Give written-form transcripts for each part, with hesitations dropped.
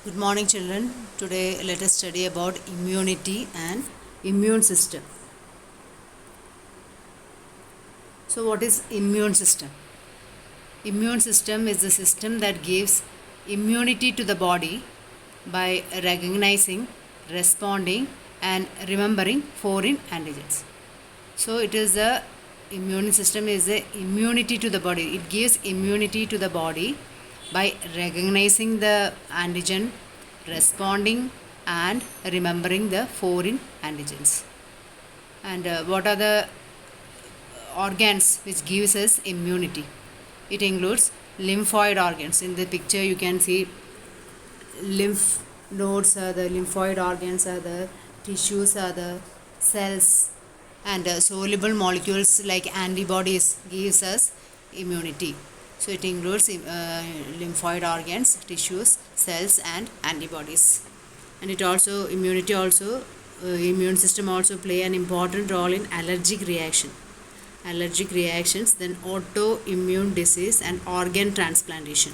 Good morning, children. Today, let us study about immunity and immune system. So, what is immune system? Immune system is the system that gives immunity to the body by recognizing, responding, and remembering foreign antigens. So, it is the immune system is the immunity to the body. It gives immunity to the body by recognizing the antigen, responding, and remembering the foreign antigens. And what are the organs which gives us immunity? It includes lymphoid organs. In the picture you can see lymph nodes are the lymphoid organs, are the tissues, are the cells, and soluble molecules like antibodies gives us immunity. So it includes lymphoid organs, tissues, cells, and antibodies. And it also immune system also play an important role in allergic reactions, then autoimmune disease and organ transplantation.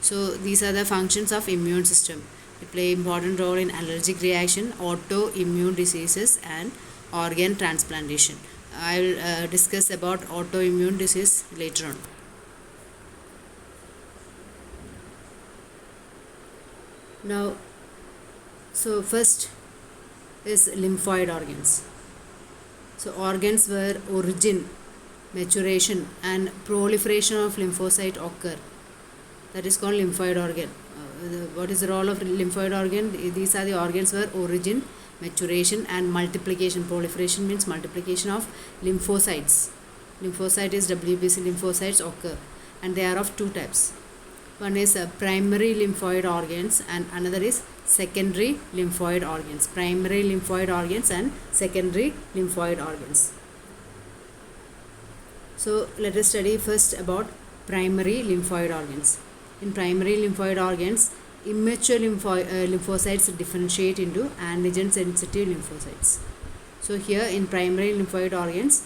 So these are the functions of immune system. It play important role in allergic reaction, autoimmune diseases, and organ transplantation. I will discuss about autoimmune disease later on. Now, so first is lymphoid organs. So organs where origin, maturation, and proliferation of lymphocyte occur. That is called lymphoid organ. What is the role of lymphoid organ? These are the organs where origin, maturation, and multiplication. Proliferation means multiplication of lymphocytes. Lymphocyte is WBC lymphocytes occur, and they are of two types. One is primary lymphoid organs, and another is secondary lymphoid organs. Primary lymphoid organs and secondary lymphoid organs. So let us study first about primary lymphoid organs. In primary lymphoid organs, immature lymphocytes differentiate into antigen sensitive lymphocytes. So here in primary lymphoid organs,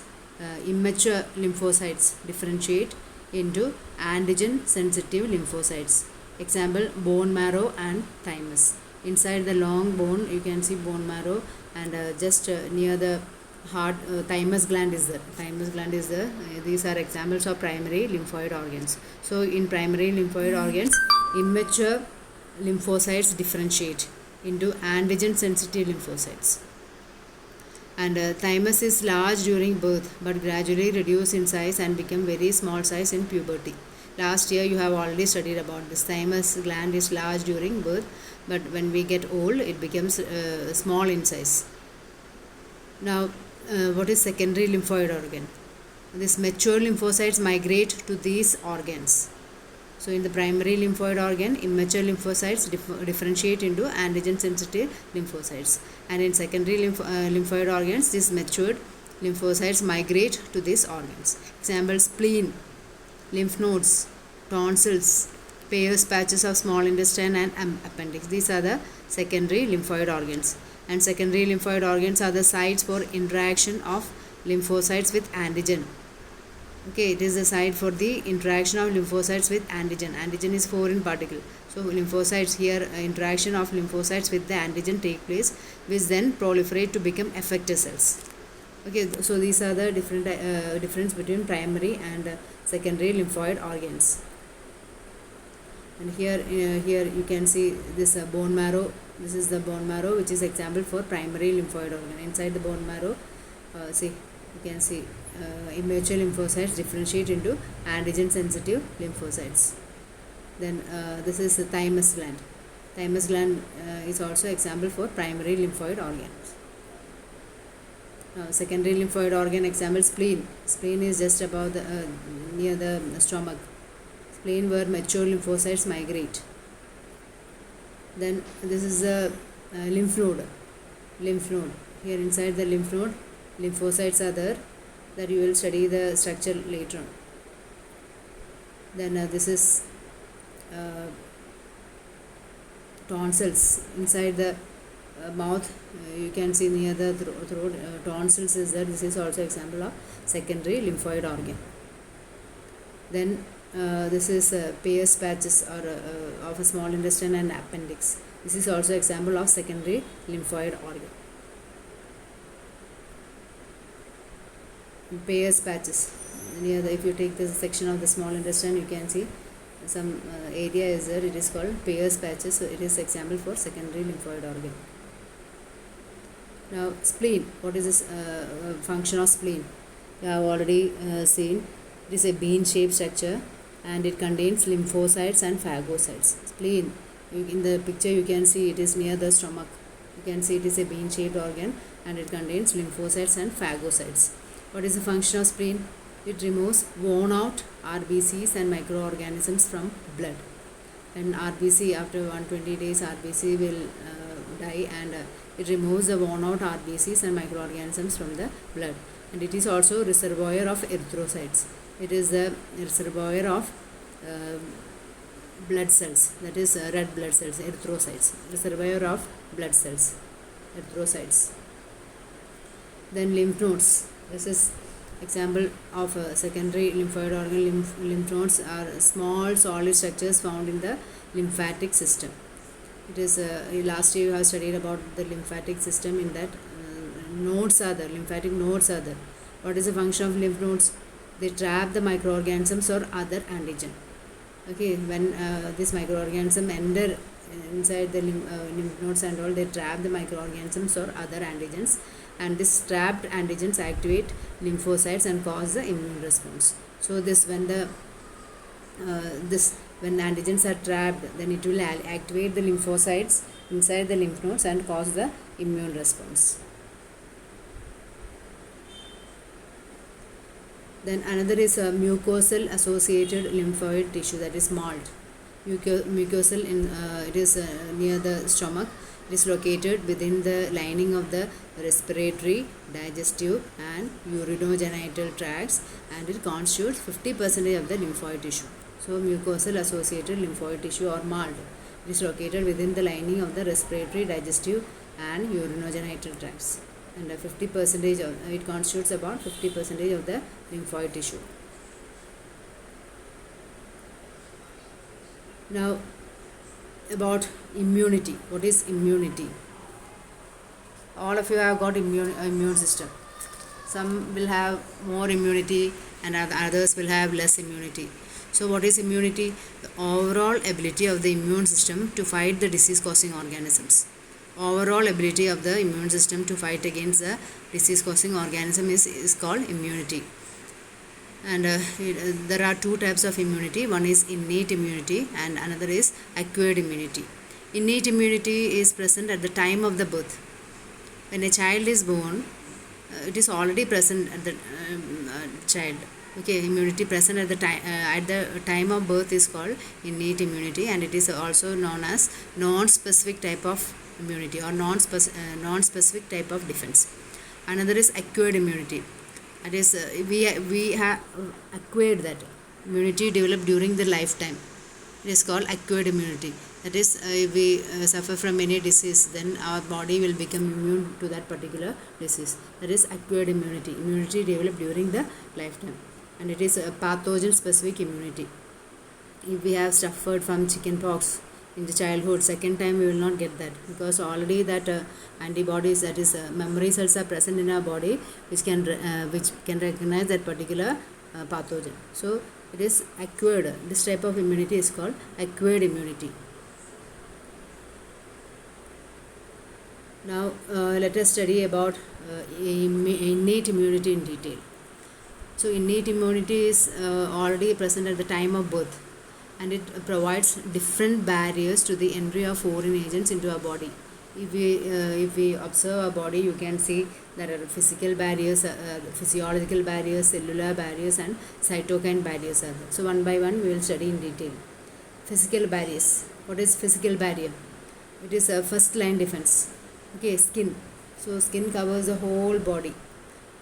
immature lymphocytes differentiate into antigen sensitive lymphocytes. Example, bone marrow and thymus. Inside the long bone you can see bone marrow, and just near the heart, thymus gland is there. These are examples of primary lymphoid organs. So in primary lymphoid organs, immature lymphocytes differentiate into antigen sensitive lymphocytes. And thymus is large during birth but gradually reduce in size and become very small size in puberty. Last year you have already studied about this. Thymus gland is large during birth, but when we get old it becomes small in size. Now what is secondary lymphoid organ? These mature lymphocytes migrate to these organs. So in the primary lymphoid organ, immature lymphocytes differentiate into antigen sensitive lymphocytes, and in secondary lymphoid organs, these matured lymphocytes migrate to these organs. Example, spleen, lymph nodes, tonsils, Peyer's patches of small intestine, and appendix. These are the secondary lymphoid organs. And secondary lymphoid organs are the sites for interaction of lymphocytes with antigen. Okay, it is the site for the interaction of lymphocytes with antigen. Antigen is foreign particle. So lymphocytes here, interaction of lymphocytes with the antigen take place, which then proliferate to become effector cells. Okay, so these are the difference between primary and secondary lymphoid organs. And here you can see this bone marrow. This is the bone marrow, which is example for primary lymphoid organ. Inside the bone marrow, see, you can see immature lymphocytes differentiate into antigen sensitive lymphocytes. Then this is the thymus gland. Thymus gland is also example for primary lymphoid organs. Now secondary lymphoid organ example, spleen. Spleen is just above the near the stomach. Spleen where mature lymphocytes migrate. Then this is the lymph node. Here inside the lymph node, lymphocytes are there, that you will study the structure later on. Then this is tonsils. Inside the mouth, you can see near the throat, tonsils is there. This is also example of secondary lymphoid organ. Then This is Peyer's patches or of a small intestine and appendix. This is also example of secondary lymphoid organ. Peyer's patches. If you take this section of the small intestine, you can see some area is there. It is called Peyer's patches. So it is example for secondary lymphoid organ. Now spleen. What is this function of spleen? You have already seen. It is a bean-shaped structure and it contains lymphocytes and phagocytes. Spleen, in the picture you can see it is near the stomach. You can see it is a bean-shaped organ and it contains lymphocytes and phagocytes. What is the function of spleen? It removes worn out RBCs and microorganisms from blood. And RBC, after 120 days, RBC will die, and it removes the worn out RBCs and microorganisms from the blood. And it is also reservoir of erythrocytes. It is the reservoir of blood cells, that is red blood cells, erythrocytes, reservoir of blood cells, erythrocytes. Then lymph nodes. This is example of a secondary lymphoid organ. Lymph nodes are small solid structures found in the lymphatic system. It is last year you have studied about the lymphatic system. In that nodes are there, lymphatic nodes are there. What is the function of lymph nodes? They trap the microorganisms or other antigen. Okay, when this microorganism enter inside the lymph nodes and all, they trap the microorganisms or other antigens, and this trapped antigens activate lymphocytes and cause the immune response. So this when the when antigens are trapped, then it will activate the lymphocytes inside the lymph nodes and cause the immune response. Then another is a mucosal associated lymphoid tissue, that is MALT. Mucosal it is near the stomach. It is located within the lining of the respiratory, digestive and urinogenital tracts, and it constitutes 50% of the lymphoid tissue. So mucosal associated lymphoid tissue or MALT. It is located within the lining of the respiratory, digestive and urinogenital tracts, and 50% of it constitutes about 50% of the lymphoid tissue. Now about immunity. What is immunity? All of you have got immune system. Some will have more immunity and others will have less immunity. So what is immunity? The overall ability of the immune system to fight the disease causing organisms. Overall ability of the immune system to fight against the disease causing organism is called immunity. And there are two types of immunity. One is innate immunity and another is acquired immunity. Innate immunity is present at the time of the birth. When a child is born, it is already present at the child. Okay, immunity present at the time of birth is called innate immunity, and it is also known as non-specific type of immunity or non-specific type of defense. Another is acquired immunity. That is we have acquired that immunity developed during the lifetime. It is called acquired immunity. That is, if we suffer from any disease, then our body will become immune to that particular disease. That is acquired immunity. Immunity developed during the lifetime, and it is a pathogen specific immunity. If we have suffered from chicken pox in the childhood, second time we will not get that, because already that antibodies, that is memory cells, are present in our body which can recognize that particular pathogen. So it is acquired. This type of immunity is called acquired immunity. Now let us study about innate immunity in detail. So innate immunity is already present at the time of birth, and it provides different barriers to the entry of foreign agents into our body. If we observe our body, you can see there are physical barriers, physiological barriers, cellular barriers and cytokine barriers are there. So one by one we will study in detail. Physical barriers. What is physical barrier? It is a first line defense. Okay, skin. So skin covers the whole body.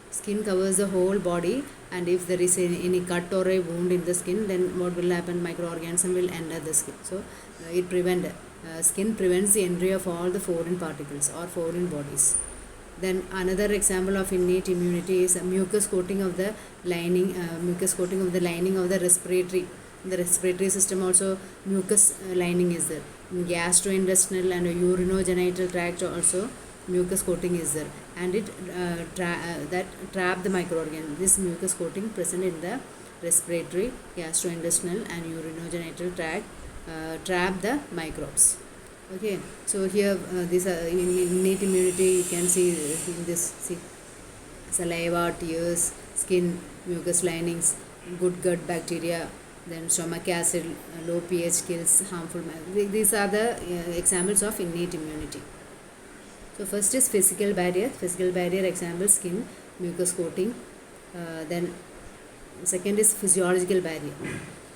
Skin covers the whole body, and if there is any cut or a wound in the skin, then what will happen? Microorganism will enter the skin. So skin prevents the entry of all the foreign particles or foreign bodies. Then another example of innate immunity is a mucus coating of the lining of the respiratory In the respiratory system also mucus lining is there. In gastrointestinal and urinogenital tract also mucus coating is there, and it that trap the microorganism. This mucus coating present in the respiratory, gastrointestinal and urinogenital tract trap the microbes. Okay, so here these are innate immunity. You can see in this, see, saliva, tears, skin, mucus linings, good gut bacteria, then stomach acid, low pH kills harmful. These are the examples of innate immunity. So first is physical barrier. Physical barrier example, skin, mucus coating. Then second is physiological barrier.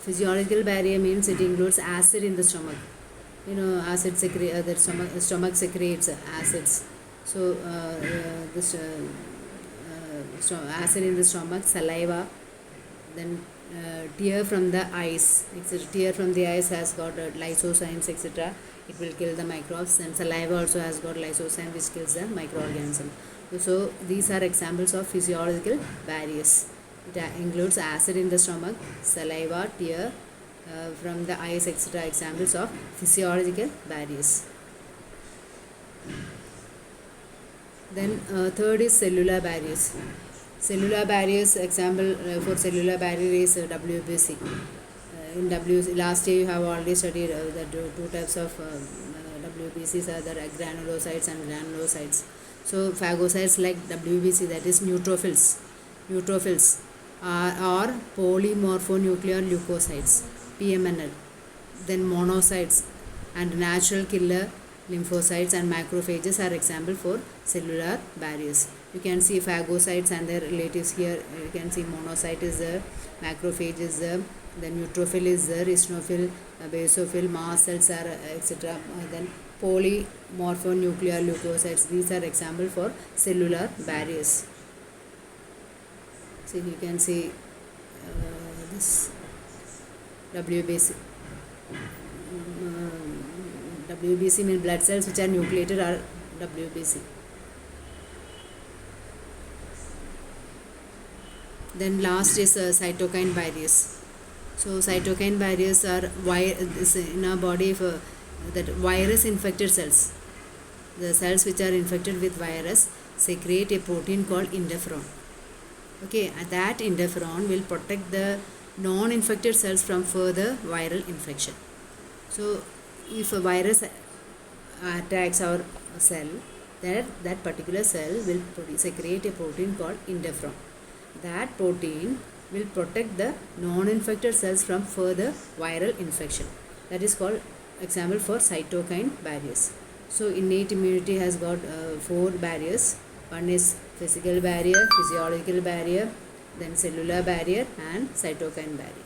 Physiological barrier means it includes acid in the stomach. Acid secrete, the stomach secretes acids. So this acid in the stomach, saliva, then tear from the eyes, etc. Tear from the eyes has got lysozymes, etc. It will kill the microbes, and saliva also has got lysozyme which kills the microorganism. So these are examples of physiological barriers. It includes acid in the stomach, saliva, tear from the eyes, etc. Examples of physiological barriers. Then third is cellular barriers. Cellular barriers, example for cellular barrier is WBC. In last year you have already studied the two types of WBCs are the granulocytes and granulocytes. So phagocytes like WBC, that is neutrophils are polymorphonuclear leukocytes, PMNL. Then monocytes and natural killer lymphocytes and macrophages are example for cellular barriers. You can see phagocytes and their relatives here. You can see monocyte is there, macrophage is there, then neutrophil is there, eosinophil, basophil, mast cells are etc. Then polymorphonuclear leukocytes. These are example for cellular barriers. So you can see this WBC. WBC means blood cells which are nucleated are WBC. Then last is cytokine barriers. So cytokine barriers are in our body for that virus infected cells. The cells which are infected with virus secrete a protein called interferon. Okay, and that interferon will protect the non-infected cells from further viral infection. So if a virus attacks our cell, that particular cell will secrete a protein called interferon. That protein will protect the non-infected cells from further viral infection. That is called example for cytokine barriers. So innate immunity has got 4 barriers. One is physical barrier, physiological barrier, then cellular barrier and cytokine barrier.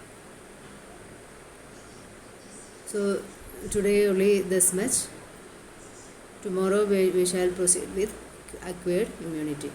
So today only this much. Tomorrow we shall proceed with acquired immunity.